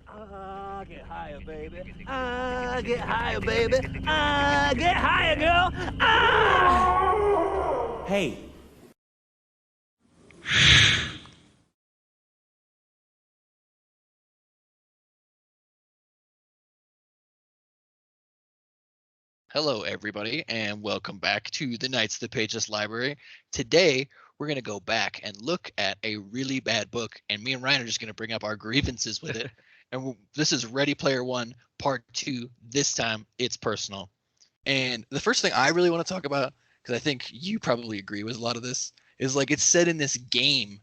Get higher, baby. Get higher, baby. Get higher, girl. Hey. Hello, everybody, and welcome back to the Knights of the Pageless Library. Today, we're going to go back and look at a really bad book, and me and Ryan are just going to bring up our grievances with it. This is Ready Player One, Part 2. This time, it's personal. And the first thing I really want to talk about, because I think you probably agree with a lot of this, is like it's set in this game,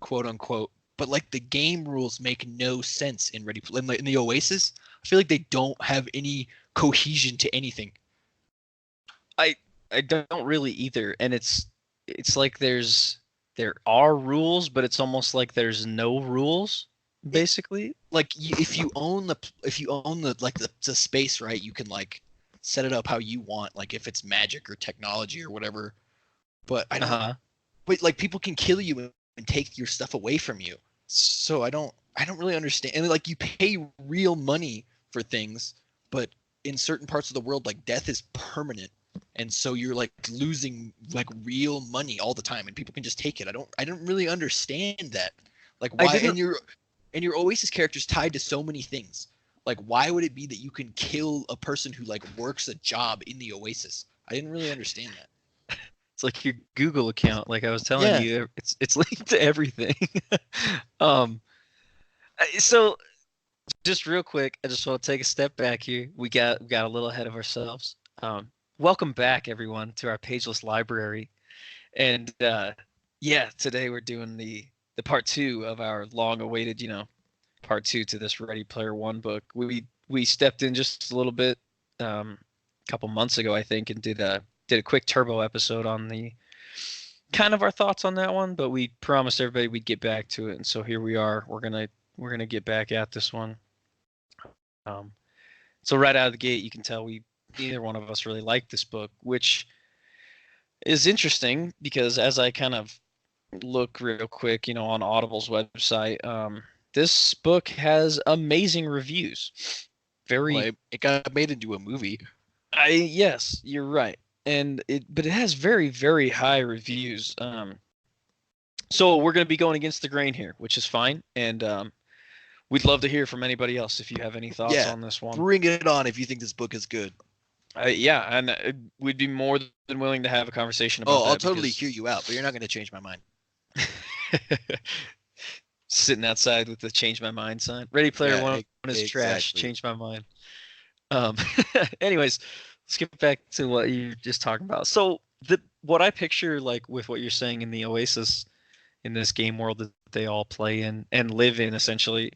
quote unquote, but like the game rules make no sense in in the Oasis. I feel like they don't have any cohesion to anything. I don't really either, and it's like there are rules, but it's almost like there's no rules, basically. Like if you own the like the space, right, you can like set it up how you want, like if it's magic or technology or whatever. But I don't. But like people can kill you and take your stuff away from you. So I don't really understand. And like you pay real money for things, but in certain parts of the world, like death is permanent. And so you're like losing like real money all the time, and people can just take it. I don't really understand that. Like why? And your Oasis character's tied to so many things. Like why would it be that you can kill a person who like works a job in the Oasis? I didn't really understand that. It's like your Google account, like I was telling you. It's linked to everything. So just real quick, I just want to take a step back here. We got a little ahead of ourselves. Welcome back, everyone, to our Pageless Library. And today we're doing the part 2 of our long-awaited, part 2 to this Ready Player One book. We stepped in just a little bit a couple months ago, I think, and did a quick turbo episode on the kind of our thoughts on that one, but we promised everybody we'd get back to it, and so here we are. We're gonna get back at this one. So right out of the gate, you can tell neither one of us really liked this book, which is interesting because as I kind of look real quick, on Audible's website, this book has amazing reviews. It got made into a movie. Yes, you're right. But it has very, very high reviews. So we're going to be going against the grain here, which is fine. And we'd love to hear from anybody else if you have any thoughts on this one. Bring it on if you think this book is good. And we'd be more than willing to have a conversation about that. I'll totally hear you out, but you're not going to change my mind. Sitting outside with the change my mind sign. Ready Player One is trash. Change my mind. Anyways, let's get back to what you're just talking about. So what I picture, like with what you're saying in the Oasis, in this game world that they all play in and live in, essentially,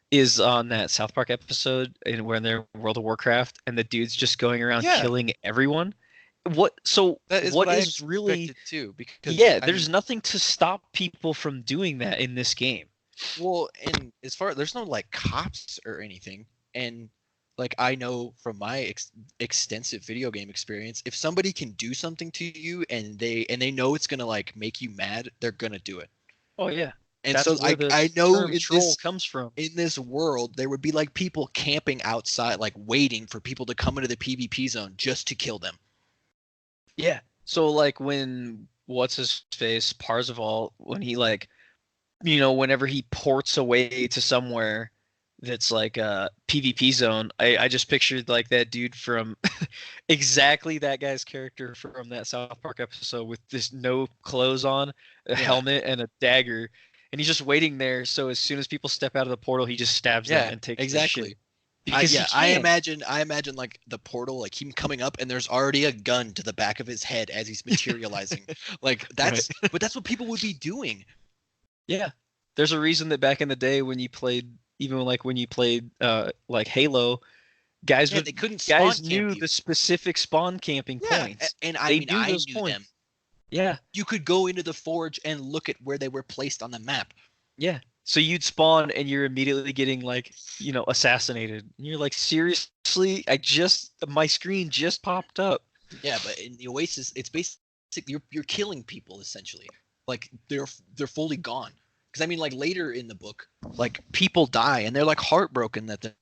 is on that South Park episode where they're in World of Warcraft and the dude's just going around killing everyone. What is really too? Because there's nothing to stop people from doing that in this game. Well, and as far there's no like cops or anything, and like I know from my extensive video game experience, if somebody can do something to you and they know it's gonna like make you mad, they're gonna do it. Oh yeah. And that's so I know comes from. In this world, there would be like people camping outside, like waiting for people to come into the PvP zone just to kill them. Yeah. So like when what's his face Parzival, when he like, whenever he ports away to somewhere that's like a PvP zone, I just pictured like that dude from exactly that guy's character from that South Park episode with this no clothes on, a helmet and a dagger. And he's just waiting there, so as soon as people step out of the portal, he just stabs them and takes exactly. I imagine like the portal, like him coming up, and there's already a gun to the back of his head as he's materializing. Like that's, right. But that's what people would be doing. Yeah, there's a reason that back in the day when you played, like Halo, guys knew the specific spawn camping points, and I knew them. Yeah. You could go into the forge and look at where they were placed on the map. Yeah. So you'd spawn and you're immediately getting like, assassinated. And you're like, seriously? My screen just popped up. Yeah, but in the Oasis, it's basically you're killing people essentially. Like they're fully gone. Because I mean, like later in the book, like people die and they're like heartbroken that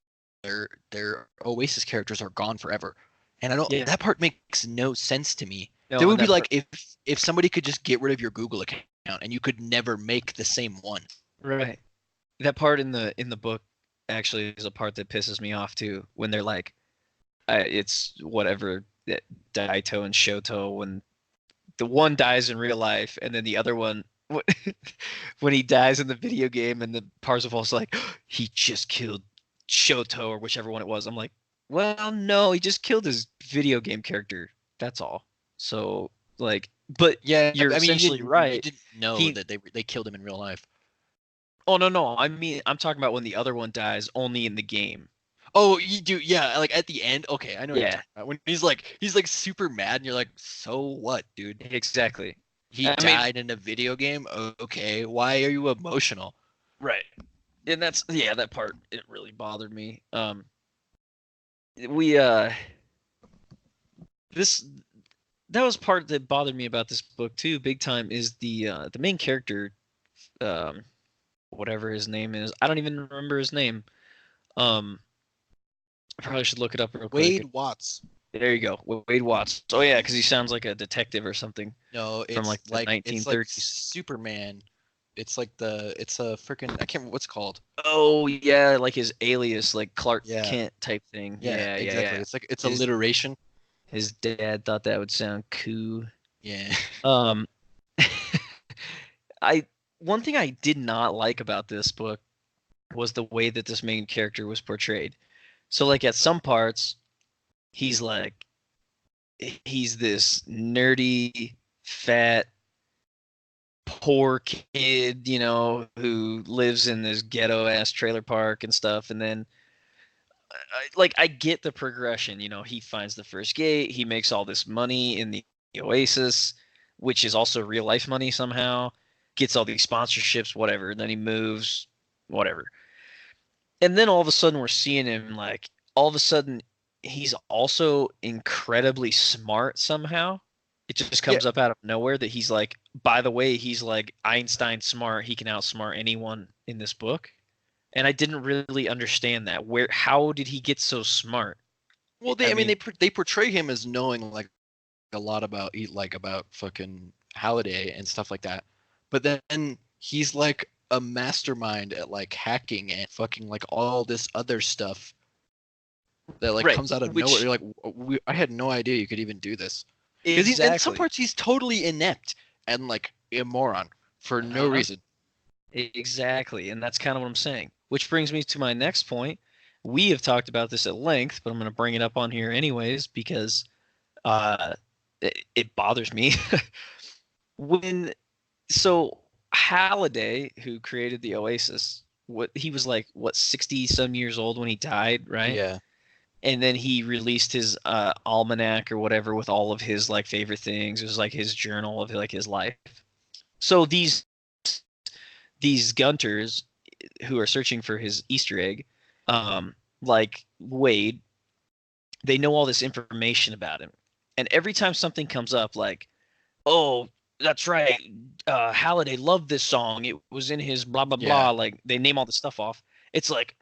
their Oasis characters are gone forever, and I don't. Yeah. That part makes no sense to me. No, That would and be that like if somebody could just get rid of your Google account and you could never make the same one. Right. That part in the book actually is a part that pisses me off too. When they're like, it's whatever that Daito and Shoto, when the one dies in real life and then the other one when he dies in the video game and the Parzifal's like, he just killed Shoto or whichever one it was. I'm like, well, no, he just killed his video game character. That's all. So like, but Yeah, you're I mean, essentially you right. didn't know He- that they killed him in real life. Oh no, I mean, I'm talking about when the other one dies only in the game. Oh, you do, yeah. Like at the end, okay, I know what you're Yeah. talking about. When he's like super mad, and you're like, so what, dude? Exactly. He I mean- died in a video game. Okay, why are you emotional? Right. And that's that part it really bothered me. This that was part that bothered me about this book too, big time, is the main character, whatever his name is. I don't even remember his name. I probably should look it up real quick. Wade Watts. There you go. Wade Watts. Oh yeah, because he sounds like a detective or something. No, it's From, like, the it's like 1930s. Superman. It's like it's a freaking I can't remember what's it called. Oh yeah, like his alias, like Clark Yeah. Kent type thing. Yeah, exactly. yeah. It's like it's His- alliteration. His dad thought that would sound cool. Yeah. Um, one thing I did not like about this book was the way that this main character was portrayed. So like at some parts, he's this nerdy, fat, poor kid, who lives in this ghetto ass trailer park and stuff, and then I get the progression. He finds the first gate, he makes all this money in the Oasis, which is also real life money somehow, gets all these sponsorships, whatever, and then he moves, whatever. And then all of a sudden we're seeing him, like, all of a sudden he's also incredibly smart somehow. It just comes up out of nowhere that he's like, by the way, he's like Einstein smart. He can outsmart anyone in this book. And I didn't really understand that. How did he get so smart? Well, I mean, they portray him as knowing like a lot about fucking Halliday and stuff like that. But then he's like a mastermind at like hacking and fucking like all this other stuff that like Right, comes out of which- nowhere. You're like, I had no idea you could even do this. Because in some Exactly. parts he's totally inept and like a moron for no Uh-huh. reason. Exactly, and that's kind of what I'm saying. Which brings me to my next point. We have talked about this at length, but I'm going to bring it up on here anyways because it bothers me. So Halliday, who created the Oasis, he was like 60 some years old when he died, right? Yeah. And then he released his almanac or whatever with all of his like favorite things. It was like his journal of like his life. So these Gunters who are searching for his Easter egg, like Wade, they know all this information about him. And every time something comes up, like, oh, that's right, Halliday loved this song. It was in his blah blah blah. Like they name all the stuff off. It's like,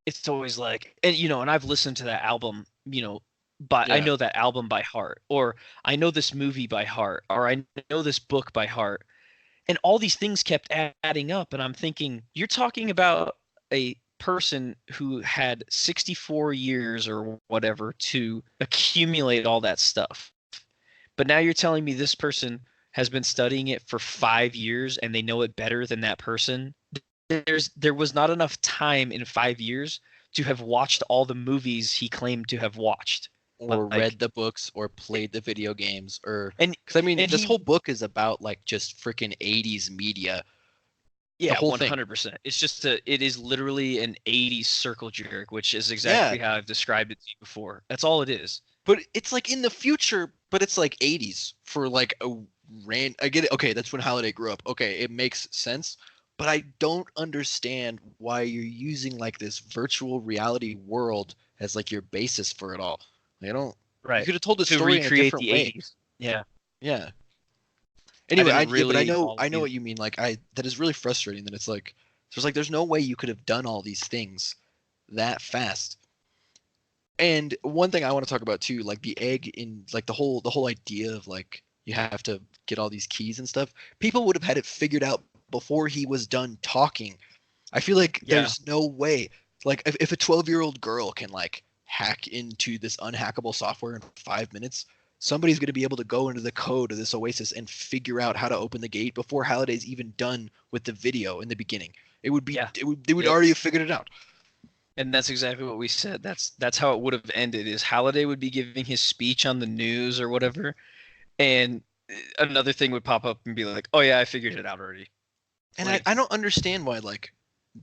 it's always like, and and I've listened to that album, but I know that album by heart, or I know this movie by heart, or I know this book by heart. And all these things kept adding up, and I'm thinking, you're talking about a person who had 64 years or whatever to accumulate all that stuff. But now you're telling me this person has been studying it for 5 years and they know it better than that person. There was not enough time in 5 years to have watched all the movies he claimed to have watched. Or Like- read the books or played the video games or And because I mean and this he- whole book is about like just freaking 80s media. yeah, whole thing. 100%. It's just it is literally an 80s circle jerk, which is exactly how I've described it to you before. That's all it is. But it's like in the future, but it's like 80s for like I get it. Okay, that's when Halliday grew up. Okay, it makes sense. But I don't understand why you're using like this virtual reality world as like your basis for it all. I don't. You could have told the To story in a recreate different the way. 80s. Yeah. Yeah. Anyway, didn't yeah, but really I follow know you. what you mean. Like that is really frustrating that it's like there's no way you could have done all these things that fast. And one thing I want to talk about too, like the egg in like the whole idea of like you have to get all these keys and stuff. People would have had it figured out before he was done talking. I feel like Yeah. there's no way. Like if a 12-year-old girl can like hack into this unhackable software in 5 minutes, somebody's going to be able to go into the code of this Oasis and figure out how to open the gate before Halliday's even done with the video in the beginning. It would be Yeah. they would Yep. already have figured it out. And that's exactly what we said. That's how it would have ended. Is Halliday would be giving his speech on the news or whatever, and another thing would pop up and be like, "Oh yeah, I figured it out already." And Like, I don't understand why like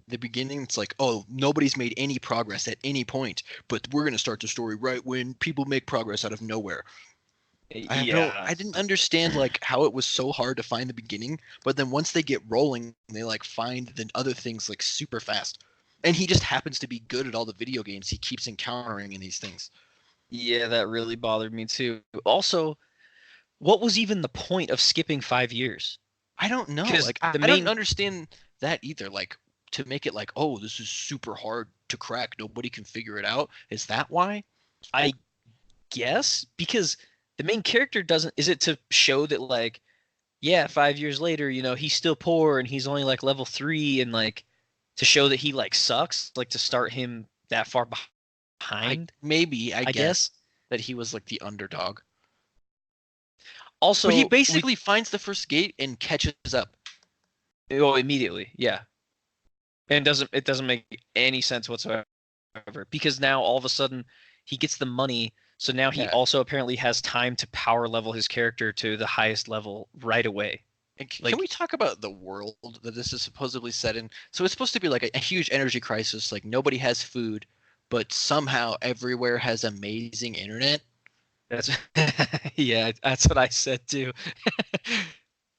the beginning it's like, oh, nobody's made any progress at any point, but we're going to start the story right when people make progress out of nowhere. yeah, I didn't understand like how it was so hard to find the beginning, but then once they get rolling, they like find the other things like super fast. And he just happens to be good at all the video games he keeps encountering in these things. yeah, that really bothered me too. Also, what was even the point of skipping 5 years? I don't know. 'Cause Like the I don't main- understand that either. Like to make it like, oh, this is super hard to crack. Nobody can figure it out. Is that why? I guess because the main character doesn't. Is it to show that like, yeah, 5 years later, he's still poor and he's only like level 3, and like to show that he like sucks, like to start him that far behind. I I guess guess. that he was like the underdog. Also, But he basically finds the first gate and catches up. immediately, yeah, and it doesn't make any sense whatsoever because now all of a sudden he gets the money, so now he Yeah. also apparently has time to power level his character to the highest level right away. And can Like- we talk about the world that this is supposedly set in? So it's supposed to be like a huge energy crisis. Like nobody has food, but somehow everywhere has amazing internet. That's yeah, that's what I said too.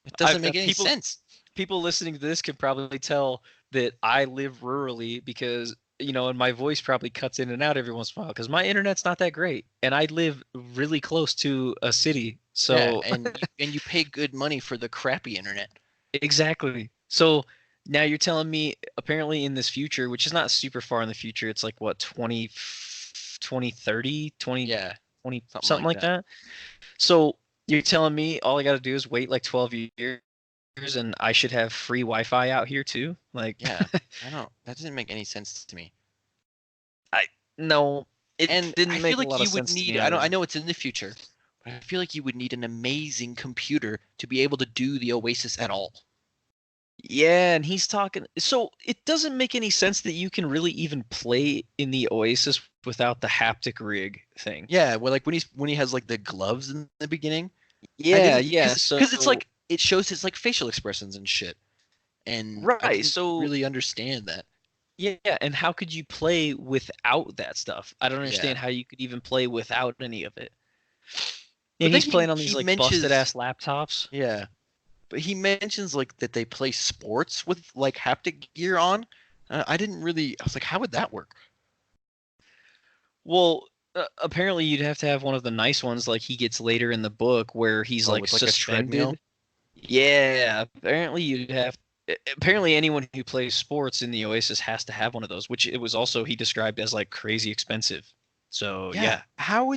It doesn't make any people- sense. People listening to this can probably tell that I live rurally because and my voice probably cuts in and out every once in a while because my internet's not that great, and I live really close to a city. So Yeah, and you pay good money for the crappy internet. exactly. So now you're telling me apparently in this future, which is not super far in the future, it's like what 2030, 20 Yeah, 20 something something like like that. So you're telling me all I got to do is wait like 12 years and I should have free Wi-Fi out here too? Like yeah. I don't. That doesn't make any sense to me. no, it And didn't I make feel like a lot you of would sense to need. me I either. know it's in the future, but I feel like you would need an amazing computer to be able to do the Oasis at all. Yeah, and he's talking. So it doesn't make any sense that you can really even play in the Oasis without the haptic rig thing. Yeah, well, like when he has like the gloves in the beginning. Yeah, yeah. Because it's like it shows his like facial expressions and shit, and I Right, didn't so- really understand that. yeah, and how could you play without that stuff? I don't understand how you could even play without any of it. Yeah, then he's playing on these he like mentions- busted ass laptops. Yeah, but he mentions like that they play sports with like haptic gear on. I didn't really. I was like, how would that work? Well, apparently you'd have to have one of the nice ones like he gets later in the book where he's Oh, like with, like, a suspended. treadmill? Yeah, apparently you'd have. Apparently anyone who plays sports in the Oasis has to have one of those, which it was also he described as like crazy expensive. So yeah. How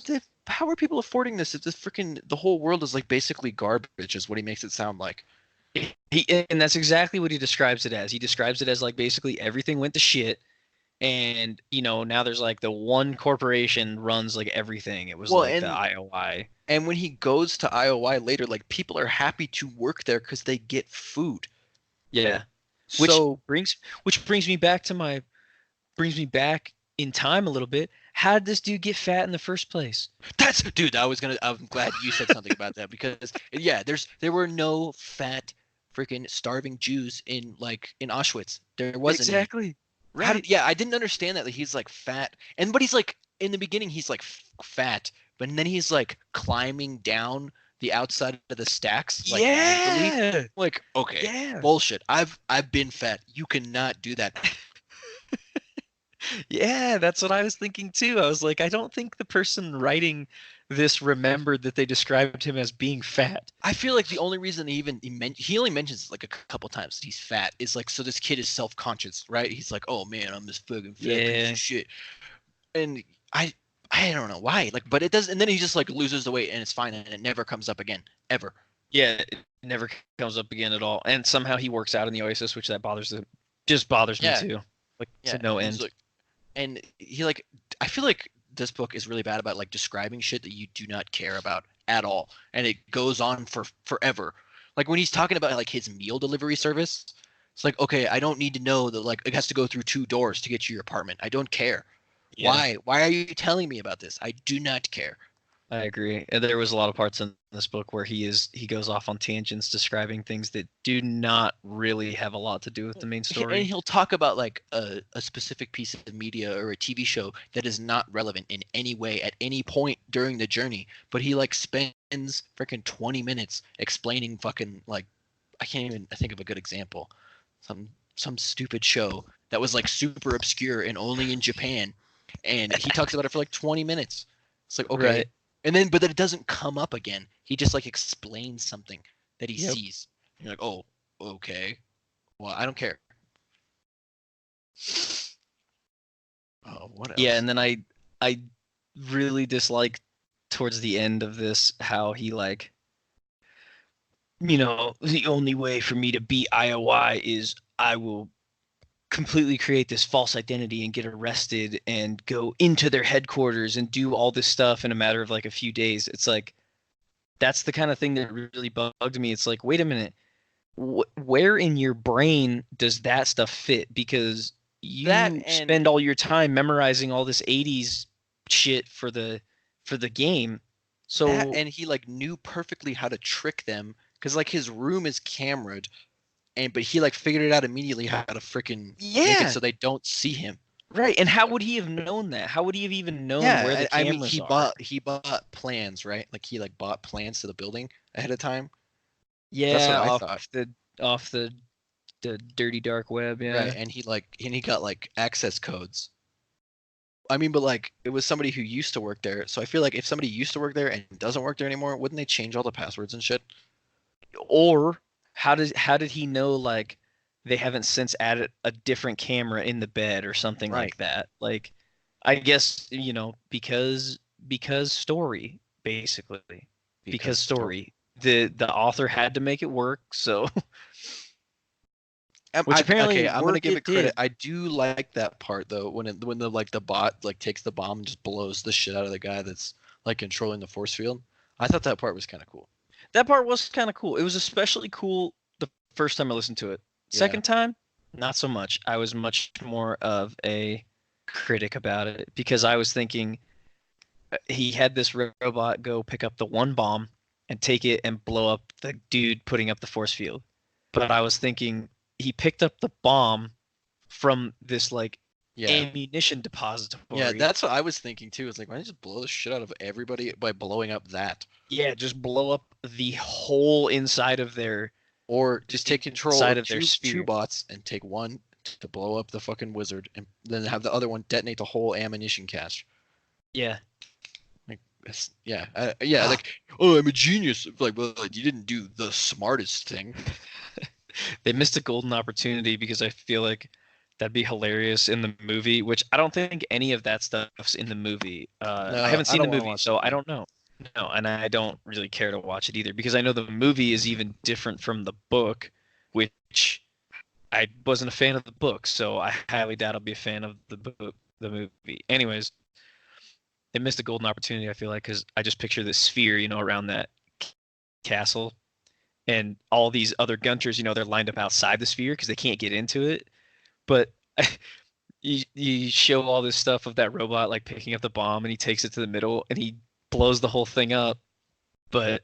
are people affording this if the whole world is like basically garbage? Is what he makes it sound like. And that's exactly what he describes it as. He describes it as like basically everything went to shit, and now there's like the one corporation runs like everything. It was Well, like the and- IOI. And when he goes to IOI later, like people are happy to work there because they get food. Yeah. Which So brings me back in time a little bit. How did this dude get fat in the first place? dude, I'm glad you said something about that because yeah, there were no fat freaking starving Jews in Auschwitz. There wasn't any. Exactly. Yeah, I didn't understand that he's like fat, but he's like in the beginning he's like fat, but then he's like climbing down the outside of the stacks. Like, angrily. Yeah. Like okay, Yeah. bullshit. I've been fat. You cannot do that. Yeah, that's what I was thinking too. I was like, I don't think the person writing this remembered that they described him as being fat. I feel like the only reason he only mentions like a couple times that he's fat is like so this kid is self-conscious, right? He's like, oh man, I'm this fucking fat piece of shit, and I don't know why, like, but it does, and then he just like loses the weight and it's fine, and it never comes up again, ever. Yeah, it never comes up again at all, and somehow he works out in the Oasis, which bothers me too, like to no end. Like, and he like, I feel like this book is really bad about like describing shit that you do not care about at all, and it goes on for forever. Like when he's talking about like his meal delivery service, it's like, okay, I don't need to know that like it has to go through 2 doors to get to your apartment. I don't care. Yeah. Why are you telling me about this? I do not care. I agree. And there was a lot of parts in this book where he goes off on tangents describing things that do not really have a lot to do with the main story. And he'll talk about like a specific piece of media or a TV show that is not relevant in any way at any point during the journey, but he like spends freaking 20 minutes explaining fucking like, I can't even think of a good example. Some stupid show that was like super obscure and only in Japan, and he talks about it for like 20 minutes. It's like, okay. Right. And then, but then it doesn't come up again. He just like explains something that he sees. You're like, oh, okay. Well, I don't care. Oh, what else? Yeah, and then I really dislike towards the end of this how he like, you know, the only way for me to beat IOI is I will completely create this false identity and get arrested and go into their headquarters and do all this stuff in a matter of like a few days. It's like, that's the kind of thing that really bugged me. It's like, wait a minute, where in your brain does that stuff fit? Because you spend all your time memorizing all this 80s shit for the game. So and he like knew perfectly how to trick them because like his room is cameraed. But he like figured it out immediately how to freaking make it so they don't see him. Right, and how would he have known that? How would he have even known where the cameras are? He bought plans, right? Like he like bought plans to the building ahead of time. Yeah, that's what I thought. Off the dirty dark web, yeah. Right, and he got like access codes. I mean, but like it was somebody who used to work there, so I feel like if somebody used to work there and doesn't work there anymore, wouldn't they change all the passwords and shit? Or how did he know like they haven't since added a different camera in the bed or something like that? Like, I guess, you know, because story, basically. Because story. The author had to make it work, so which apparently I'm gonna give it credit. I do like that part though, when the like the bot like takes the bomb and just blows the shit out of the guy that's like controlling the force field. I thought that part was kind of cool. That part was kind of cool. It was especially cool the first time I listened to it. Second time, not so much. I was much more of a critic about it because I was thinking he had this robot go pick up the one bomb and take it and blow up the dude putting up the force field. But I was thinking he picked up the bomb from this like ammunition depository. Yeah, that's what I was thinking too. It's like, why don't you just blow the shit out of everybody by blowing up that? Yeah, just blow up the whole inside of their, or just take control of their two bots and take one to blow up the fucking wizard, and then have the other one detonate the whole ammunition cache. Yeah. Like, like, oh, I'm a genius. Like, well, you didn't do the smartest thing. They missed a golden opportunity because I feel like that'd be hilarious in the movie, which I don't think any of that stuff's in the movie. No, I haven't seen the movie, so I don't know. No, and I don't really care to watch it either because I know the movie is even different from the book, which I wasn't a fan of the book, so I highly doubt I'll be a fan of the movie. Anyways, they missed a golden opportunity, I feel like, because I just picture this sphere, you know, around that castle, and all these other Gunters, you know, they're lined up outside the sphere because they can't get into it. But you show all this stuff of that robot like picking up the bomb, and he takes it to the middle, and he blows the whole thing up, but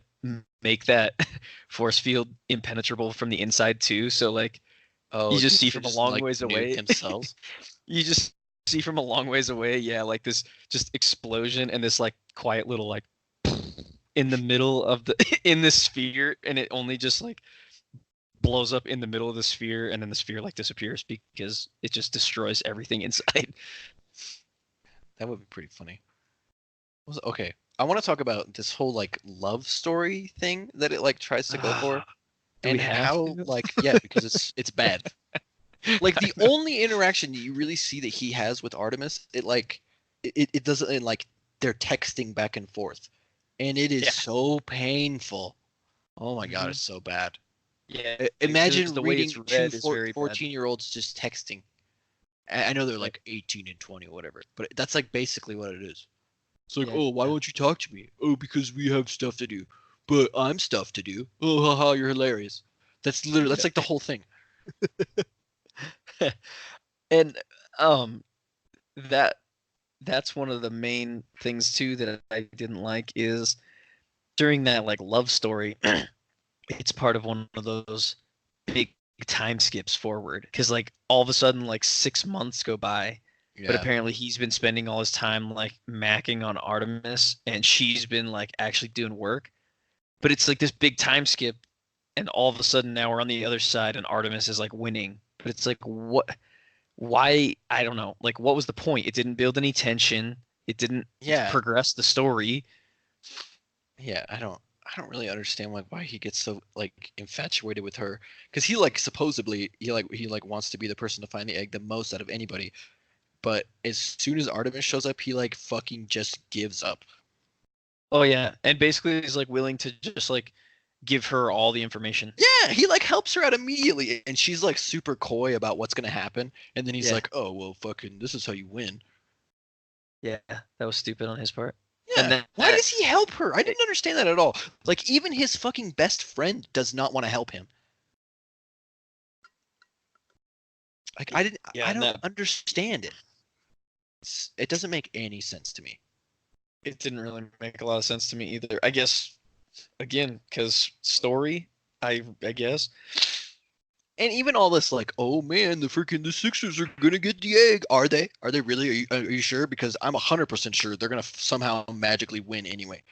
make that force field impenetrable from the inside too. So like, you just see from a long ways away. You just see from a long ways away, yeah, like this just explosion and this like quiet little like in the middle of the in this sphere, and it only just like blows up in the middle of the sphere, and then the sphere like disappears because it just destroys everything inside. That would be pretty funny. Okay, I want to talk about this whole like love story thing that it like tries to go for, Do we and have how to? like yeah, because it's bad. Like the only interaction you really see that he has with Artemis, it doesn't like they're texting back and forth, and it is Yeah. so painful. Oh my God, Mhm. it's so bad. Yeah, Imagine because the way reading it's two read is very bad. 14-year-olds just texting. I know they're like 18 and 20 or whatever, but that's like basically what it is. It's like, Yeah. oh, why won't you talk to me? Oh, because we have stuff to do. But I'm stuff to do. Oh, haha, you're hilarious. That's literally that's like the whole thing. And um that that's one of the main things too that I didn't like is during that like love story, it's part of one of those big time skips forward because like all of a sudden like 6 months go by, but Yeah. apparently he's been spending all his time like macking on Artemis and she's been like actually doing work. But it's like this big time skip, and all of a sudden now we're on the other side and Artemis is like winning. But it's like what? Why? I don't know. Like what was the point? It didn't build any tension. It didn't Yeah. progress the story. Yeah, I don't really understand like why he gets so like infatuated with her because he like supposedly he wants to be the person to find the egg the most out of anybody, but as soon as Artemis shows up, he like fucking just gives up. Oh yeah, and basically he's like willing to just like give her all the information. Yeah, he like helps her out immediately, and she's like super coy about what's gonna happen, and then he's Yeah. like, "Oh well, fucking, this is how you win." Yeah, that was stupid on his part. Yeah, And then why does he help her? I didn't understand that at all. Like even his fucking best friend does not want to help him. Like I and don't that understand it. It doesn't make any sense to me. it didn't really make a lot of sense to me either. I guess again because story. I guess. And even all this like, oh man, the Sixers are gonna get the egg. Are they? Are they really? Are you sure? Because I'm 100% sure they're gonna somehow magically win anyway.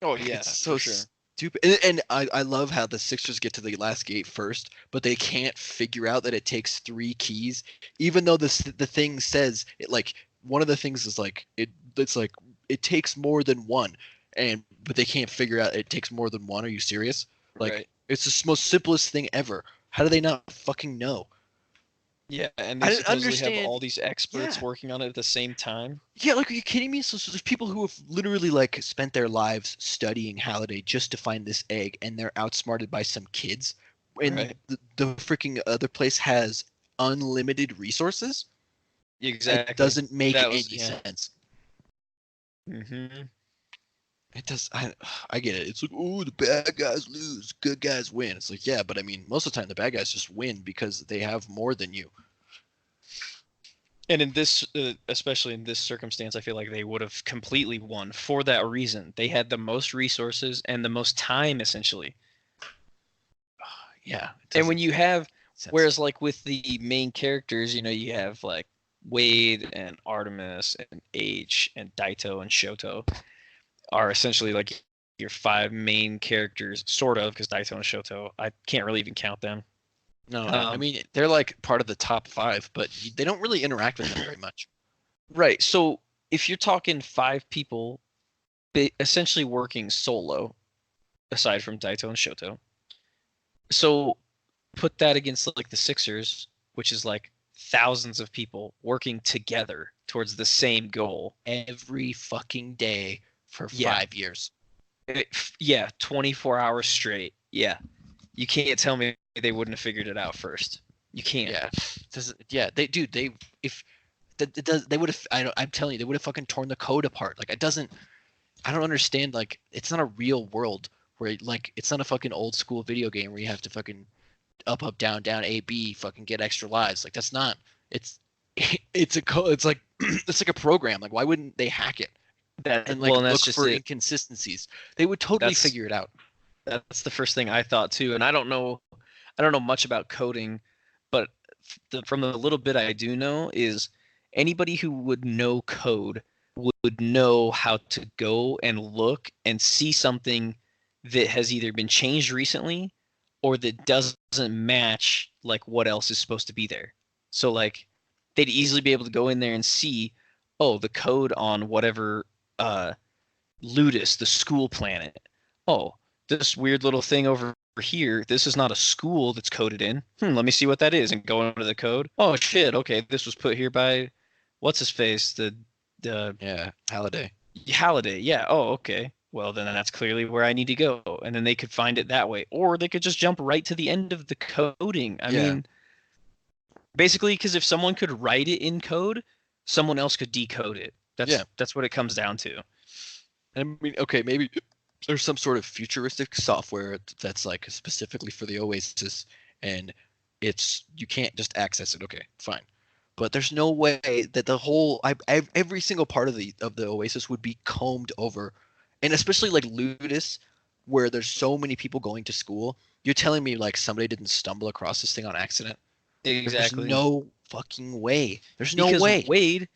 Oh yeah, It's so for sure. stupid. And I love how the Sixers get to the last gate first, but they can't figure out that it takes 3 keys, even though the thing says it like one of the things is like it's like it takes more than one, and but they can't figure out it takes more than one. Are you serious? Like Right. it's the most simplest thing ever. How do they not fucking know? Yeah, and I they didn't supposedly have understand. all these experts Yeah. working on it at the same time. Yeah, like, are you kidding me? So there's people who have literally like spent their lives studying Halliday just to find this egg, and they're outsmarted by some kids. And Right. the freaking other place has unlimited resources. Exactly. It doesn't make That any was yeah. sense. Mm-hmm. It does. I get it. It's like, oh, the bad guys lose, good guys win. It's like, yeah, but I mean, most of the time the bad guys just win because they have more than you. And in this, especially in this circumstance, I feel like they would have completely won for that reason. They had the most resources and the most time, essentially. Yeah. And when you have, sense. whereas like with the main characters, you have like Wade and Artemis and H and Daito and Shoto are essentially like your 5 main characters, sort of, because Daito and Shoto, I can't really even count them. No, I mean they're like part of the top 5, but they don't really interact with them very much. Right. So if you're talking 5 people, essentially working solo, aside from Daito and Shoto, so put that against like the Sixers, which is like thousands of people working together towards the same goal Every fucking day for Yeah. 5 years. Yeah, 24 hours straight. Yeah. You can't tell me they wouldn't have figured it out first. You can't. Yeah. They would have. I'm telling you, they would have fucking torn the code apart. Like it doesn't. I don't understand. Like it's not a real world where like it's not a fucking old school video game where you have to fucking up down down A B fucking get extra lives. Like that's not. It's a code. It's like it's like a program. Like why wouldn't they hack it and like Well, and that's look just for it. inconsistencies? They would totally That's- figure it out. That's the first thing I thought too, and I don't know much about coding, but from the little bit I do know is anybody who would know code would know how to go and look and see something that has either been changed recently or that doesn't match like what else is supposed to be there. So like they'd easily be able to go in there and see, oh, the code on whatever Ludus, the school planet. Oh, this weird little thing over here, this is not a school that's coded in. Let me see what that is, and go into the code. Oh shit, okay, this was put here by what's his face? The Halliday. Halliday. Yeah. Oh, okay. Well, then that's clearly where I need to go. And then they could find it that way. Or they could just jump right to the end of the coding. I mean, basically, because if someone could write it in code, someone else could decode it. That's what it comes down to. I mean, okay, maybe there's some sort of futuristic software that's like specifically for the Oasis, and you can't just access it. Okay, fine. But there's no way that the whole every single part of the Oasis would be combed over, and especially like Ludus, where there's so many people going to school. You're telling me like somebody didn't stumble across this thing on accident? Exactly. There's no fucking way. There's no because way. Wade,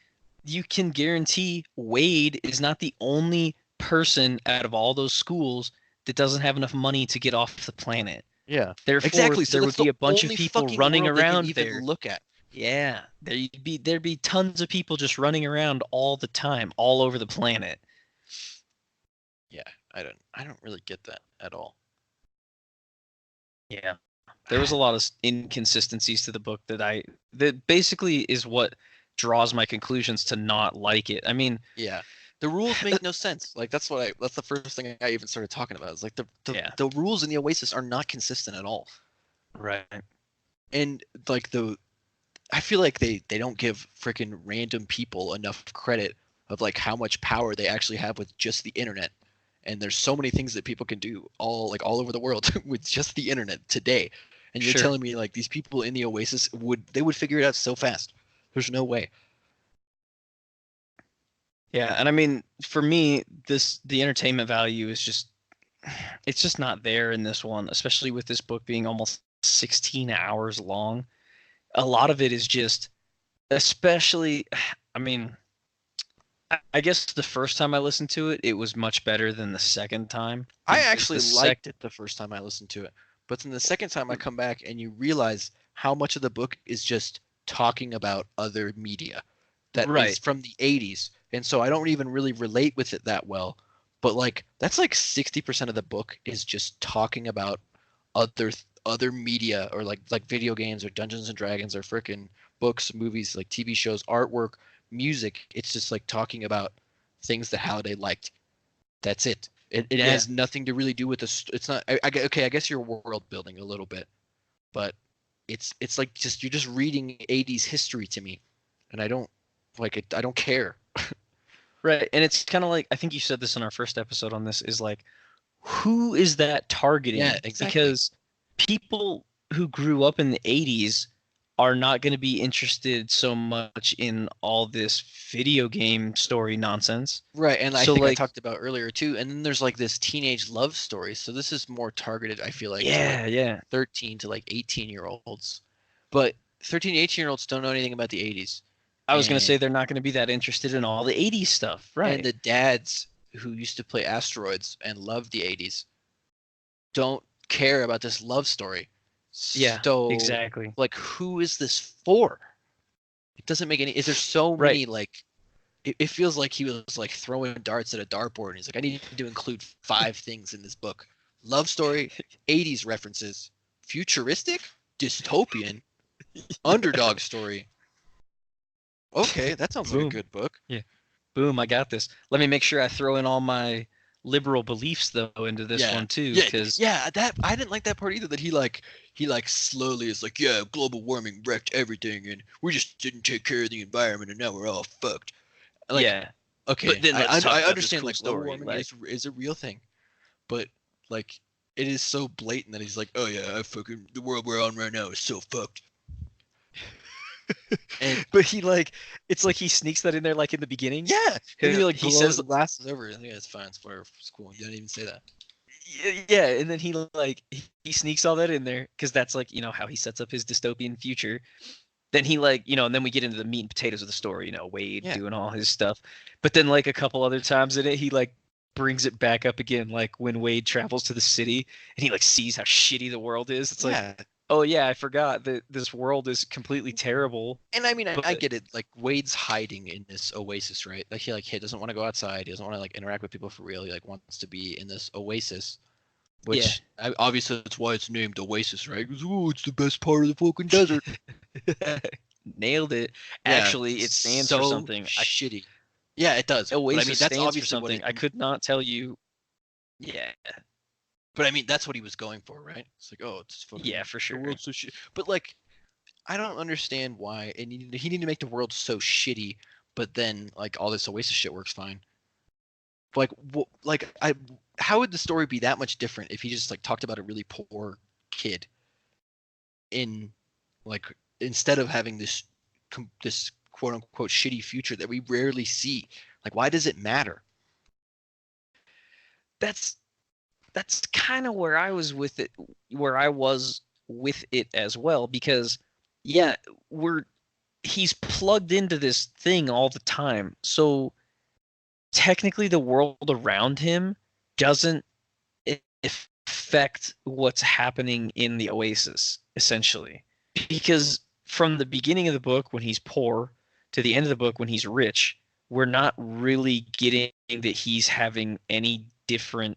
you can guarantee Wade is not the only person out of all those schools that doesn't have enough money to get off the planet. Yeah. Therefore, exactly. So there would be a bunch of only people fucking running world they can around even there. Look at. Yeah, there'd be tons of people just running around all the time, all over the planet. Yeah, I don't really get that at all. Yeah, there was a lot of inconsistencies to the book that basically is what draws my conclusions to not like it. I mean, yeah, the rules make no sense. Like that's the first thing I even started talking about. It's like the rules in the Oasis are not consistent at all. Right. And like I feel like they don't give freaking random people enough credit of like how much power they actually have with just the internet. And there's so many things that people can do all over the world with just the internet today. And you're telling me like these people in the Oasis would figure it out so fast. There's no way. Yeah, and I mean, for me, the entertainment value is just not there in this one, especially with this book being almost 16 hours long. A lot of it is just, especially, I mean, I guess the first time I listened to it, it was much better than the second time. I actually liked it the first time I listened to it. But then the second time I come back and you realize how much of the book is just talking about other media that is from the 80s. And so I don't even really relate with it that well. But like that's like 60% of the book is just talking about other media or like video games or Dungeons and Dragons or frickin' books, movies, like TV shows, artwork, music. It's just like talking about things that Halliday liked. That's it. It has nothing to really do with this. It's not. I guess you're world building a little bit, but it's like just you're just reading 80s history to me, and I don't like it. I don't care. Right, and it's kind of like I think you said this in our first episode on this is like, who is that targeting? Yeah, exactly. Because people who grew up in the 80s are not going to be interested so much in all this video game story nonsense. Right, and I think I talked about earlier too. And then there's like this teenage love story. So this is more targeted, I feel like, to like 13 to like 18-year-olds. But 13 to 18-year-olds don't know anything about the 80s. I was going to say they're not going to be that interested in all the 80s stuff, right? And the dads who used to play Asteroids and loved the 80s don't care about this love story. Yeah, so, exactly. Like, who is this for? It doesn't make any. Is there so many like? It feels like he was like throwing darts at a dartboard. And he's like, I need to include 5 things in this book: love story, 80s references, futuristic, dystopian, underdog story. Okay, that sounds like a good book. Yeah, boom! I got this. Let me make sure I throw in all my liberal beliefs though into this one too, because that I didn't like that part either. That he slowly is like, yeah, global warming wrecked everything, and we just didn't take care of the environment, and now we're all fucked. Like, okay, but then I understand like global warming is a real thing, but like it is so blatant that he's like, oh yeah, the world we're on right now is so fucked. But he like it's like he sneaks that in there like in the beginning. Yeah, and he says the glass is over. I think it's fine. It's cool. You didn't even say that. Yeah, and then he sneaks all that in there because that's like how he sets up his dystopian future. Then he and then we get into the meat and potatoes of the story. Wade doing all his stuff, but then like a couple other times in it, he like brings it back up again, like when Wade travels to the city and he like sees how shitty the world is. It's like oh yeah, I forgot that this world is completely terrible. And I mean, I But get it. Like Wade's hiding in this oasis, right? Like he doesn't want to go outside. He doesn't want to like interact with people for real. He like wants to be in this oasis, yeah, which obviously that's why it's named Oasis, right? Because oh, it's the best part of the fucking desert. nailed it. Yeah, Actually, it stands for so something. shitty. Yeah, it does. But I Oasis mean, that's stands for obviously what something. it. I could not tell you. Yeah, But I mean, that's what he was going for, right? It's like, oh, it's fucking. yeah, for sure. The world's so shit. But like, I don't understand why. And he needed to make the world so shitty, but then like all this Oasis shit works fine. Like, how would the story be that much different if he just like talked about a really poor kid in, like, instead of having this quote unquote shitty future that we rarely see? Like, why does it matter? That's kind of where I was with it, as well, because yeah, he's plugged into this thing all the time. So technically the world around him doesn't affect what's happening in the Oasis, essentially. Because from the beginning of the book when he's poor to the end of the book when he's rich, we're not really getting that he's having any different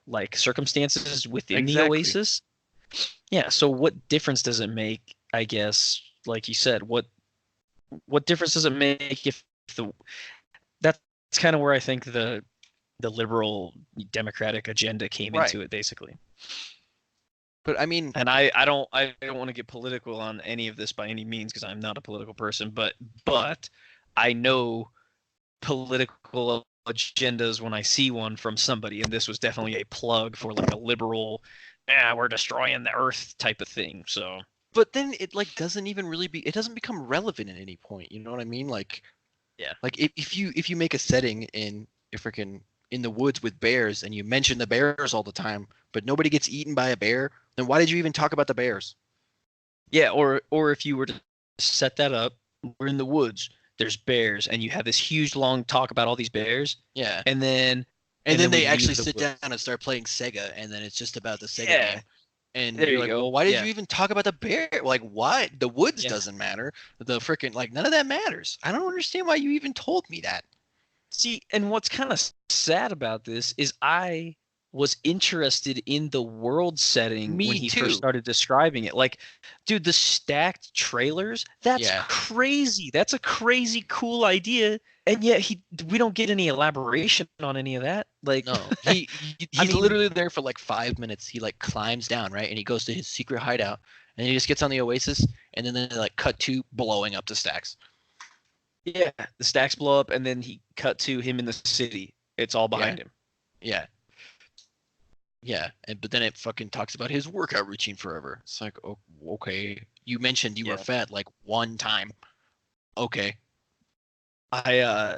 like circumstances within the Oasis. Yeah, so what difference does it make, I guess, like you said, what difference does it make if that's kind of where I think the liberal democratic agenda came into it, basically. But I mean, and I don't want to get political on any of this by any means, because I'm not a political person, but I know political agendas when I see one from somebody, and this was definitely a plug for like a liberal, we're destroying the earth type of thing. So, but then it like doesn't even really it doesn't become relevant at any point. You know what I mean? Like, yeah, like if you make a setting in freaking in the woods with bears and you mention the bears all the time, but nobody gets eaten by a bear, then why did you even talk about the bears? Yeah, or if you were to set that up, we're in the woods, there's bears, and you have this huge long talk about all these bears. Yeah. And then they actually sit down and start playing Sega, and then it's just about the Sega game. And there you're you like, go. well, why did you even talk about the bear? Like, why? The woods doesn't matter. The freaking, like, none of that matters. I don't understand why you even told me that. See, and what's kind of sad about this is I was interested in the world setting when he first started describing it. Like, dude, the stacked trailers, that's crazy. That's a crazy cool idea. And yet we don't get any elaboration on any of that. Like, no, he's literally there for like 5 minutes. He like climbs down, right? And he goes to his secret hideout, and he just gets on the Oasis, and then they like cut to blowing up the stacks. Yeah, the stacks blow up, and then he cut to him in the city. It's all behind him. Yeah. Yeah, but then it fucking talks about his workout routine forever. It's like, oh, okay, you mentioned you were fat like one time. Okay. I'm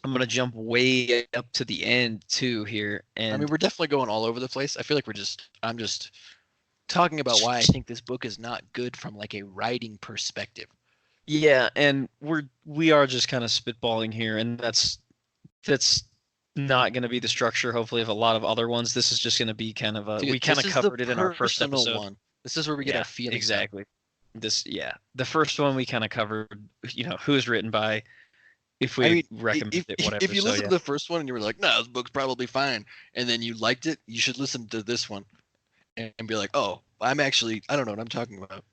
gonna jump way up to the end too here, and I mean, we're definitely going all over the place. I feel like I'm just talking about why I think this book is not good from like a writing perspective. Yeah, and we are just kind of spitballing here, and that's not going to be the structure, hopefully, of a lot of other ones. This is just going to be kind of a. Dude, we kind of covered it in our first episode. One. This is where we get our feelings. Exactly. The first one we kind of covered. Who's written by. If we recommend it, whatever. If you listen to the first one and you were like, "No, this book's probably fine," and then you liked it, you should listen to this one, and be like, "Oh, I don't know what I'm talking about."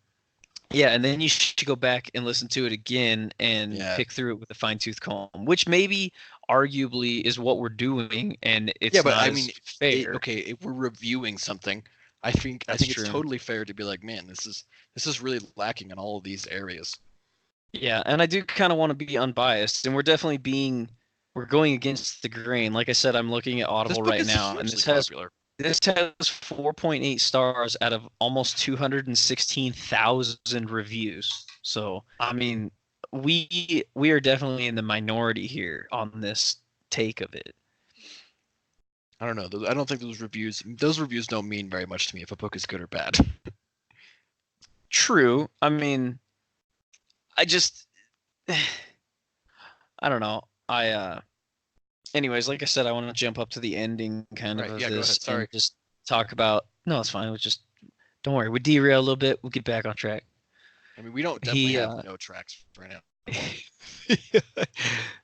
Yeah, and then you should go back and listen to it again and pick through it with a fine-tooth comb, which maybe arguably is what we're doing, and it's fair. If we're reviewing something, I think it's totally fair to be like, man, this is really lacking in all of these areas. Yeah, and I do kind of want to be unbiased, and we're definitely going against the grain. Like I said, I'm looking at Audible right now, and this has 4.8 stars out of almost 216,000 reviews. So, I mean, we are definitely in the minority here on this take of it. I don't know. I don't think those reviews don't mean very much to me if a book is good or bad. True. I mean, I don't know. Anyways, like I said, I want to jump up to the ending kind of this and just talk about No, it's fine. Don't worry. We derail a little bit. We'll get back on track. I mean, we don't definitely have no tracks right now.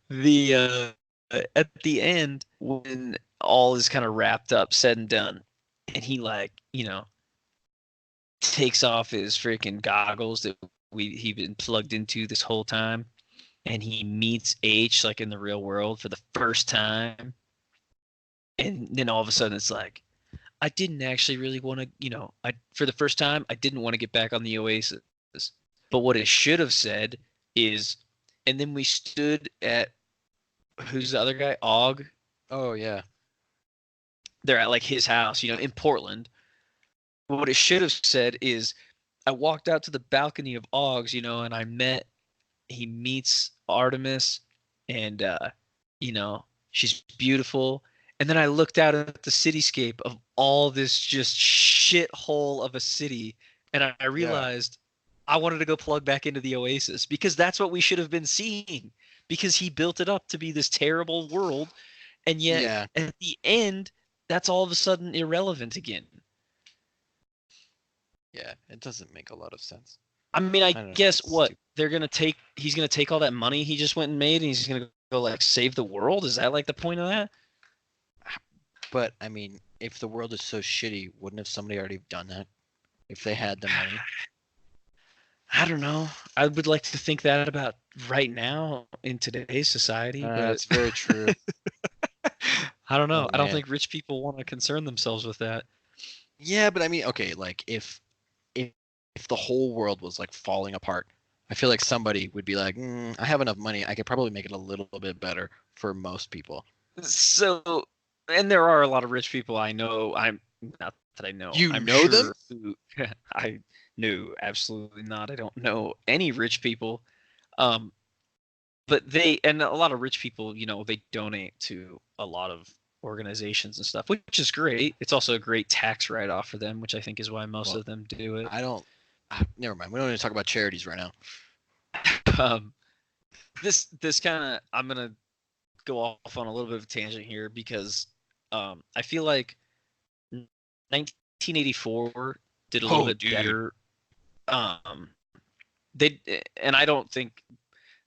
The at the end, when all is kind of wrapped up, said and done, and he like, takes off his freaking goggles that he'd been plugged into this whole time, and he meets H like in the real world for the first time, and then all of a sudden it's like, I didn't actually really want to, for the first time I didn't want to get back on the Oasis, but what it should have said is, and then we stood at, who's the other guy? Og. Oh yeah. They're at like his house, in Portland. What it should have said is, I walked out to the balcony of Og's, and he meets Artemis, and she's beautiful. And then I looked out at the cityscape of all this just shithole of a city, and I realized I wanted to go plug back into the Oasis, because that's what we should have been seeing, because he built it up to be this terrible world, and yet at the end, that's all of a sudden irrelevant again. Yeah, it doesn't make a lot of sense. I mean, I guess what he's gonna take all that money he just went and made, and he's gonna go like save the world. Is that like the point of that? But I mean, if the world is so shitty, wouldn't have somebody already done that if they had the money? I don't know. I would like to think that about right now in today's society. But that's very true. I don't know. Oh, I don't man. think rich people want to concern themselves with that. Yeah, but I mean, okay, like if the whole world was like falling apart, I feel like somebody would be like, I have enough money, I could probably make it a little bit better for most people. So, and there are a lot of rich people I know. I'm not that I know. You I'm know them? I knew absolutely not. I don't know any rich people. But and a lot of rich people, they donate to a lot of organizations and stuff, which is great. It's also a great tax write-off for them, which I think is why most of them do it. Never mind. We don't need to talk about charities right now. This kind of, I'm gonna go off on a little bit of a tangent here, because I feel like 1984 did a little bit better.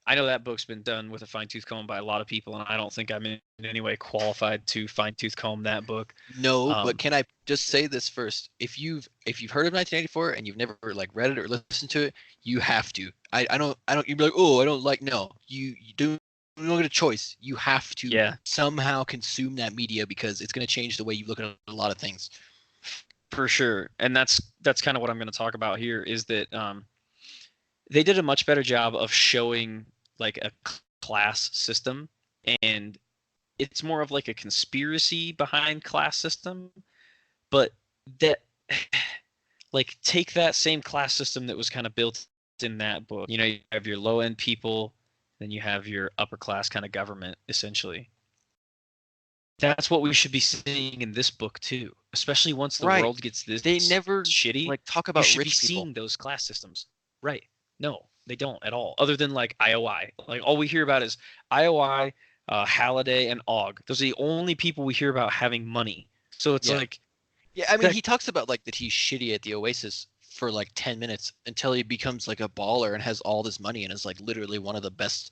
I know that book's been done with a fine-tooth comb by a lot of people, and I don't think I'm in any way qualified to fine-tooth comb that book. No, but can I just say this first? If you've heard of 1984 and you've never like read it or listened to it, you have to. I don't. You'd be like, oh, I don't like. No, you don't get a choice. You have to somehow consume that media, because it's going to change the way you look at a lot of things. For sure, and that's kind of what I'm going to talk about here. Is that they did a much better job of showing like a class system, and it's more of like a conspiracy behind class system, but that like take that same class system that was kind of built in that book. You have your low end people, then you have your upper class kind of government, essentially. That's what we should be seeing in this book too, especially once the world gets this. They never shitty. Like talk about rich people. seeing those class systems, right? No, they don't at all. Other than like IOI, like all we hear about is IOI, Halliday, and Og. Those are the only people we hear about having money. So it's like, I mean, he talks about like that he's shitty at the Oasis for like 10 minutes until he becomes like a baller and has all this money and is like literally one of the best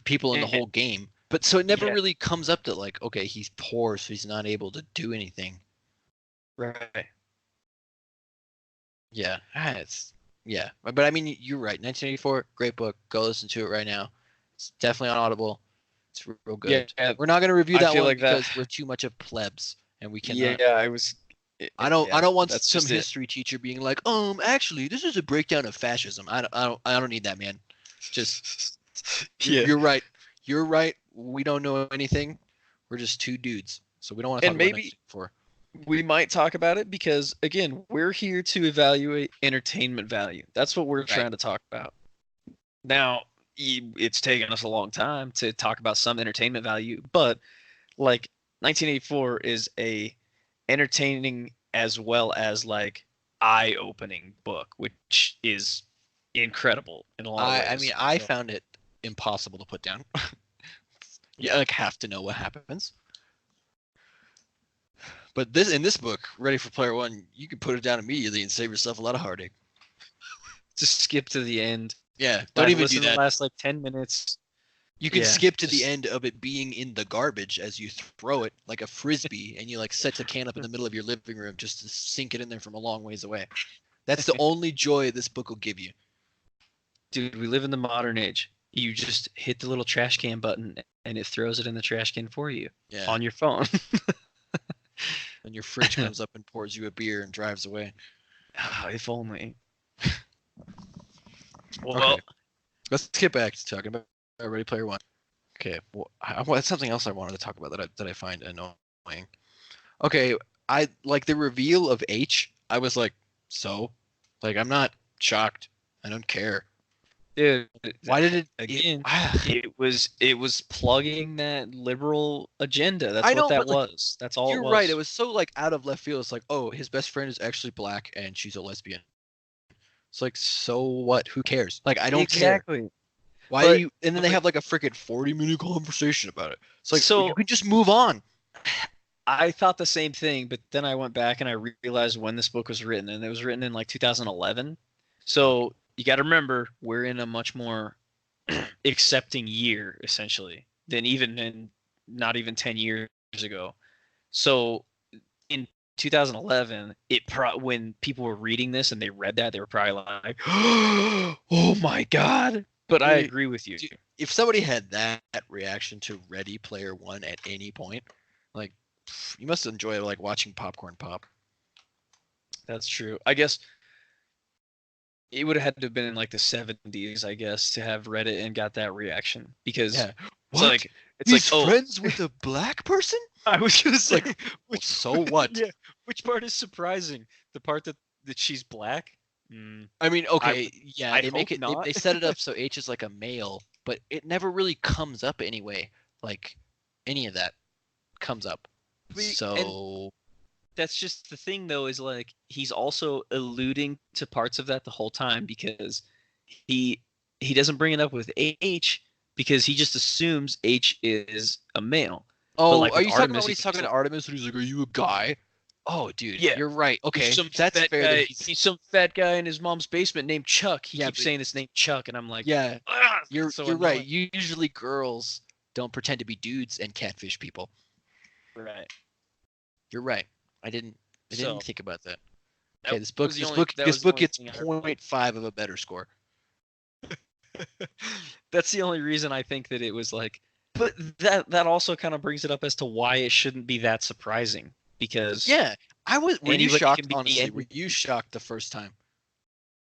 people in the whole game. But so it never really comes up to like, okay, he's poor, so he's not able to do anything. Right. Yeah, but I mean, you're right. 1984, great book. Go listen to it right now. It's definitely on Audible. It's real good. Yeah, we're not going to review that one like because we're too much of plebs, and we cannot. I don't want some history teacher being like, actually, this is a breakdown of fascism. I don't need that, man. Just you're right. You're right. We don't know anything. We're just two dudes, so we don't want to talk about it. We might talk about it because, again, we're here to evaluate entertainment value. That's what we're trying to talk about. Now, it's taken us a long time to talk about some entertainment value, but like 1984 is a entertaining as well as like eye-opening book, which is incredible in a lot of ways. I mean, I found it impossible to put down. You like have to know what happens. But in this book, Ready for Player One, you can put it down immediately and save yourself a lot of heartache. Just skip to the end. Yeah, don't even do listen to that. the last like 10 minutes. You can Yeah, skip to the just- end of it being in the garbage as you throw it like a frisbee, and you like set the can up in the middle of your living room just to sink it in there from a long ways away. That's the only joy this book will give you. Dude, we live in the modern age. You just hit the little trash can button and it throws it in the trash can for you on your phone. And your fridge comes up and pours you a beer and drives away. If only. Well, okay. Let's get back to talking about Ready Player One. Okay, well, that's something else I wanted to talk about that I find annoying. Okay, I like the reveal of H. I was like, so, like, I'm not shocked. I don't care. Dude, why did it again? It was plugging that liberal agenda. That's I know, what that but, like, was. That's all. You're right. It was so like out of left field. It's like, oh, his best friend is actually black and she's a lesbian. It's like, so what? Who cares? Like, I don't care. Why do you? And then they have like a freaking 40-minute conversation about it. It's like, so you can just move on. I thought the same thing, but then I went back and I realized when this book was written, and it was written in like 2011. So you got to remember, we're in a much more accepting year, essentially, than not even 10 years ago. So in 2011, when people were reading this and they read that, they were probably like, "Oh my god!" But I agree with you. If somebody had that reaction to Ready Player One at any point, like, you must enjoy like watching popcorn pop. That's true. I guess it would have had to have been in like the 70s, I guess, to have read it and got that reaction, because it's He's friends with a black person. I was gonna say, so what? Yeah, which part is surprising? The part that she's black. I mean, okay, they make it. Not. They set it up so H is like a male, but it never really comes up anyway. Like, any of that comes up. So that's just the thing, though, is like he's also alluding to parts of that the whole time, because he doesn't bring it up with H because he just assumes H is a male. Oh, like, are you talking about when he's talking to Artemis and he's like, "Are you a guy?" Oh, dude, yeah, you're right. Okay, that's fair. He's some fat guy in his mom's basement named Chuck. He keeps saying his name Chuck, and I'm like, yeah, you're right. Usually girls don't pretend to be dudes and catfish people. Right. You're right. I didn't think about that. Okay, this book gets 0.5 of a better score. That's the only reason I think that it was like, but that also kind of brings it up as to why it shouldn't be that surprising, because I was. Were you shocked? Honestly, were you shocked the first time?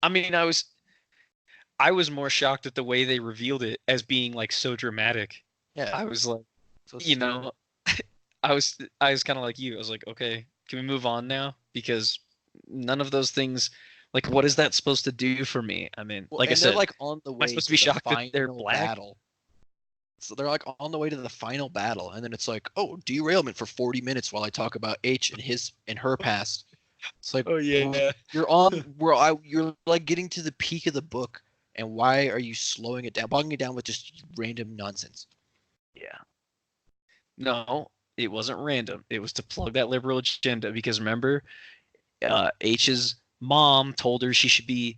I mean, I was more shocked at the way they revealed it as being like so dramatic. Yeah, I was like, I was kind of like you. I was like, okay, can we move on now? Because none of those things, like, what is that supposed to do for me? I mean, like I said, they're like on the way. Am I supposed to be shocked that they're black? Battle. So they're like on the way to the final battle, and then it's like, oh, derailment for 40 minutes while I talk about H and her past. It's like, oh yeah, you're like getting to the peak of the book, and why are you slowing it down, bogging it down with just random nonsense? Yeah. No, it wasn't random. It was to plug that liberal agenda, because remember, H's mom told her she should be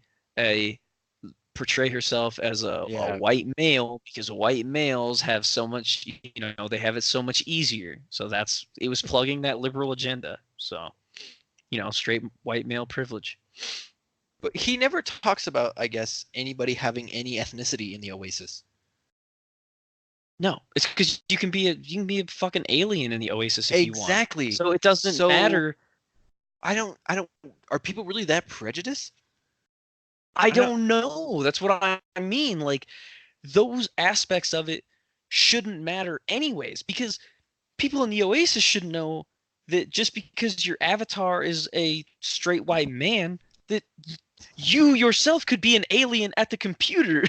portray herself as a white male, because white males have so much, they have it so much easier. So it was plugging that liberal agenda. So, straight white male privilege. But he never talks about, I guess, anybody having any ethnicity in the Oasis. No, it's because you can be a fucking alien in the Oasis if you want. Exactly. So it doesn't matter. I don't. Are people really that prejudiced? I don't know. That's what I mean. Like, those aspects of it shouldn't matter anyways, because people in the Oasis should know that just because your avatar is a straight white man, that you yourself could be an alien at the computer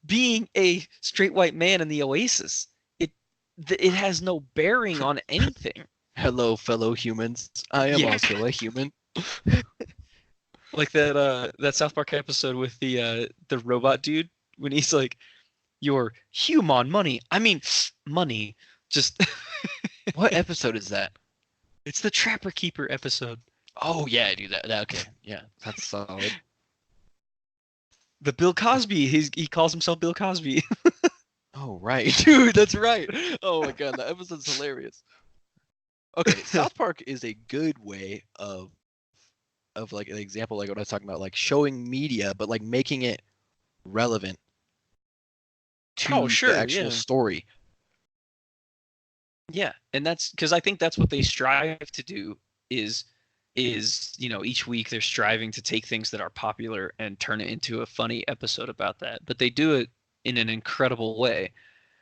being a straight white man in the Oasis. It has no bearing on anything. Hello, fellow humans. I am also a human. Like that South Park episode with the robot dude, when he's like, "Your human money." I mean, money. Just what episode is that? It's the Trapper Keeper episode. Oh yeah, I do that. Okay, yeah, that's solid. The Bill Cosby. He calls himself Bill Cosby. Oh right, dude, that's right. Oh my god, that episode's hilarious. Okay, South Park is a good way of like an example, like what I was talking about, like showing media, but like making it relevant to Oh, sure, the actual yeah. story. Yeah, and that's because I think that's what they strive to do is each week they're striving to take things that are popular and turn it into a funny episode about that. But they do it in an incredible way.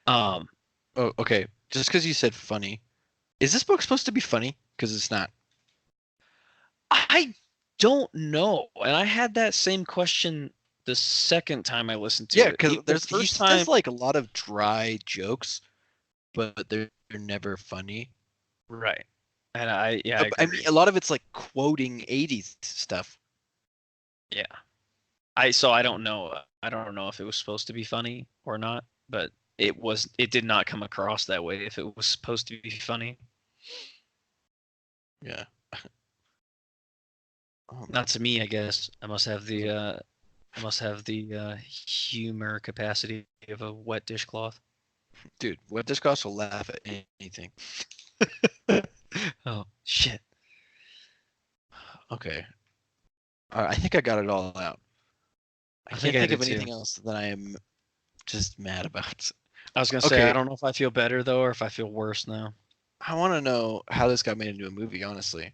Um, Oh, okay. Just because you said funny, is this book supposed to be funny? Because it's not. I don't know, and I had that same question the second time I listened to Yeah, it. because The there's he first time, says like a lot of dry jokes, but they're never funny. right? And I I agree. mean, a lot of it's like quoting '80s stuff. Yeah. I don't know. I don't know if it was supposed to be funny or not, but it did not come across that way if it was supposed to be funny. Yeah. Not to me, I guess. I must have the humor capacity of a wet dishcloth. Dude, wet dishcloths will laugh at anything. Oh, shit. Okay. I think I got it all out. I I can't think I think of did too. anything else that I am just mad about. I was gonna say Okay. I don't know if I feel better though or if I feel worse now. I want to know how this got made into a movie, honestly.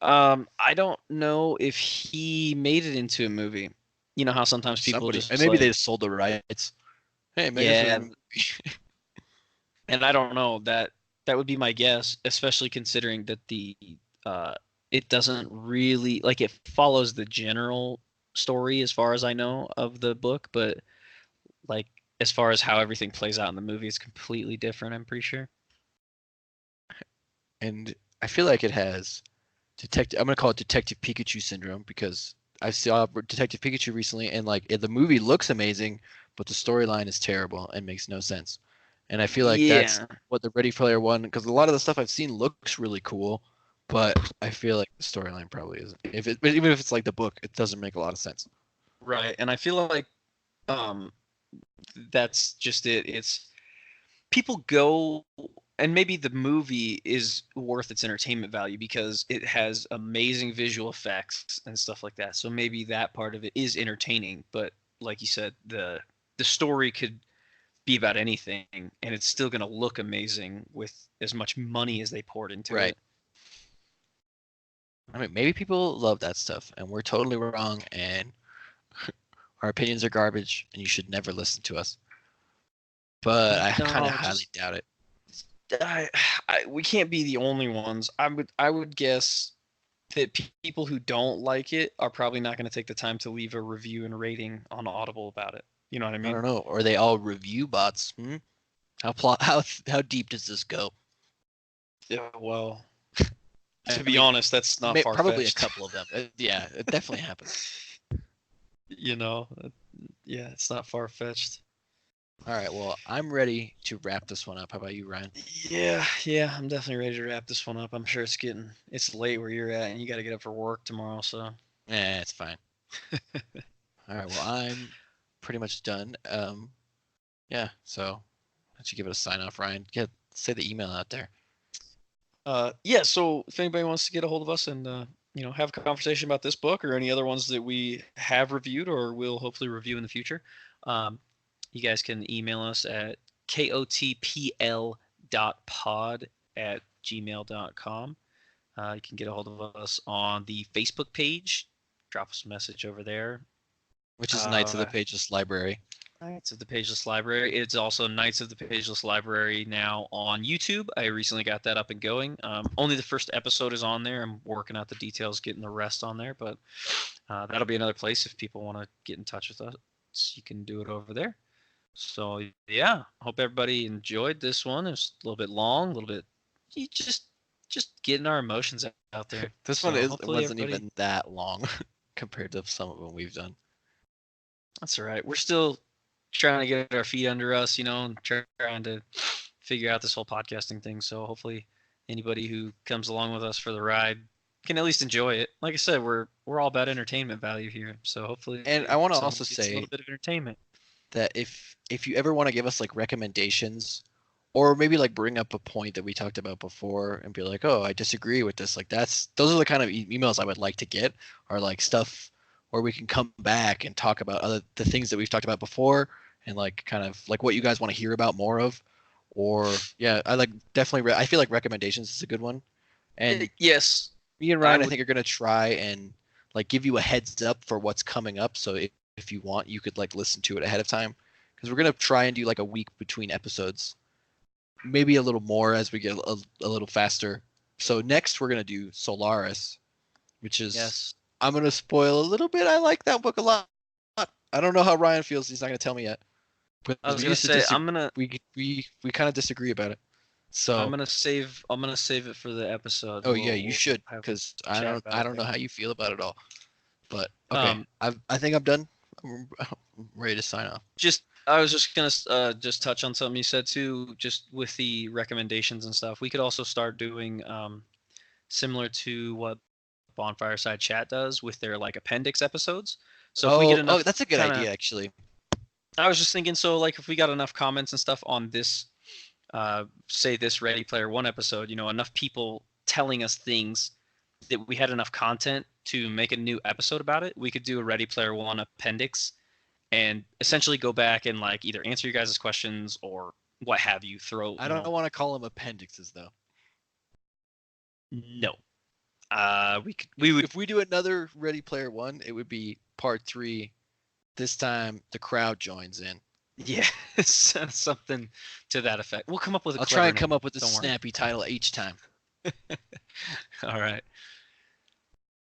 I don't know if he made it into a movie. You know how sometimes people Somebody, just and maybe like, they just sold the rights. Hey, man. yeah, and I don't know that would be my guess, especially considering that the it doesn't really like it follows the general story as far as I know of the book, but like as far as how everything plays out in the movie, it's completely different. I'm pretty sure. And I feel like it has I'm gonna call it Detective Pikachu syndrome because I saw Detective Pikachu recently, and like the movie looks amazing, but the storyline is terrible and makes no sense. And I feel like that's Yeah, what the Ready Player One, because a lot of the stuff I've seen looks really cool, but I feel like the storyline probably isn't. Even if it's like the book, it doesn't make a lot of sense. right. And I feel like um that's just it. It's people go and maybe the movie is worth its entertainment value because it has amazing visual effects and stuff like that. So maybe that part of it is entertaining, but like you said, the story could be about anything and it's still going to look amazing with as much money as they poured into Right. it. I mean, maybe people love that stuff, and we're totally wrong, and our opinions are garbage, and you should never listen to us. But I No, kind of highly just doubt it. we can't be the only ones. I would guess that people who don't like it are probably not going to take the time to leave a review and rating on Audible about it. You know what I I mean? don't know. Are they all review bots? How deep does this go? Yeah, well, I to be mean, honest, that's not far probably a fetched. couple of them. Yeah, it definitely happens. You know, yeah, it's not far fetched. All right, well, I'm ready to wrap this one up. How about you, Ryan? Yeah, I'm definitely ready to wrap this one up. I'm sure it's late where you're at, and you got to get up for work tomorrow. So, It's fine. All right, well, I'm pretty much done. Yeah, so why don't you give it a sign off, Ryan? Say the email out there. yeah. So if anybody wants to get a hold of us and have a conversation about this book or any other ones that we have reviewed or will hopefully review in the future, you guys can email us at kotpl.pod@gmail.com. You can get a hold of us on the Facebook page. Drop us a message over there. Which is Knights of the Pageless Library. Knights of the Pageless Library. It's also Knights of the Pageless Library now on YouTube. I recently got that up and going. Only the first episode is on there. I'm working out the details, getting the rest on there, but that'll be another place if people want to get in touch with us. You can do it over there. So yeah, hope everybody enjoyed this one. It's a little bit long, a little bit. You just getting our emotions out there. This So one hopefully wasn't even that long compared to some of them we've done. That's all right. We're still trying to get our feet under us, and trying to figure out this whole podcasting thing. So hopefully Anybody who comes along with us for the ride can at least enjoy it. Like I said, we're all about entertainment value here, so hopefully. And I want to someone also gets a say little bit of entertainment. that if you ever want to give us like recommendations, or maybe like bring up a point that we talked about before and be like, oh, I disagree with this, like those are the kind of emails I would like to get, or like stuff where we can come back and talk about the things that we've talked about before, and like kind of like what you guys want to hear about more of. Or yeah, I like definitely I feel like recommendations is a good one. And Yes, me and Ryan, I think, are gonna try and like give you a heads up for what's coming up. So if you want, you could like listen to it ahead of time, because we're gonna try and do like a week between episodes, maybe a little more as we get a little faster. So next we're gonna do Solaris, which is yes. I'm gonna spoil a little bit. I like that book a lot. I don't know how Ryan feels. He's not gonna tell me yet. But I was we gonna used to say I'm gonna we kind of disagree about it. So I'm gonna save it for the episode. oh yeah, you should, have a because chat about I it don't know there. how you feel about it all. But okay, I think I'm done. I'm ready to sign off. I was just gonna just touch on something you said too, just with the recommendations and stuff. We could also start doing similar to what Bonfire Side Chat does with their like appendix episodes. So if we get enough, that's a good kinda- idea actually. I was just thinking, so like if we got enough comments and stuff on this, say this Ready Player One episode, enough people telling us things that we had enough content to make a new episode about it, we could do a Ready Player One appendix and essentially go back and like either answer your guys' questions or what have you. I don't want to call them appendixes though. No. We would If we do another Ready Player One, it would be part 3. This time the crowd joins in. yeah, something to that effect. We'll come up with a I'll clever try and name. come up with a Don't worry. snappy title each time. All right.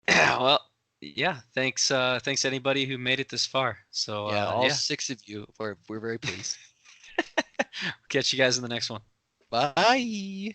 Well, yeah. Thanks anybody who made it this far. So Yeah, all 6 of you. We're very pleased. Catch you guys in the next one. Bye.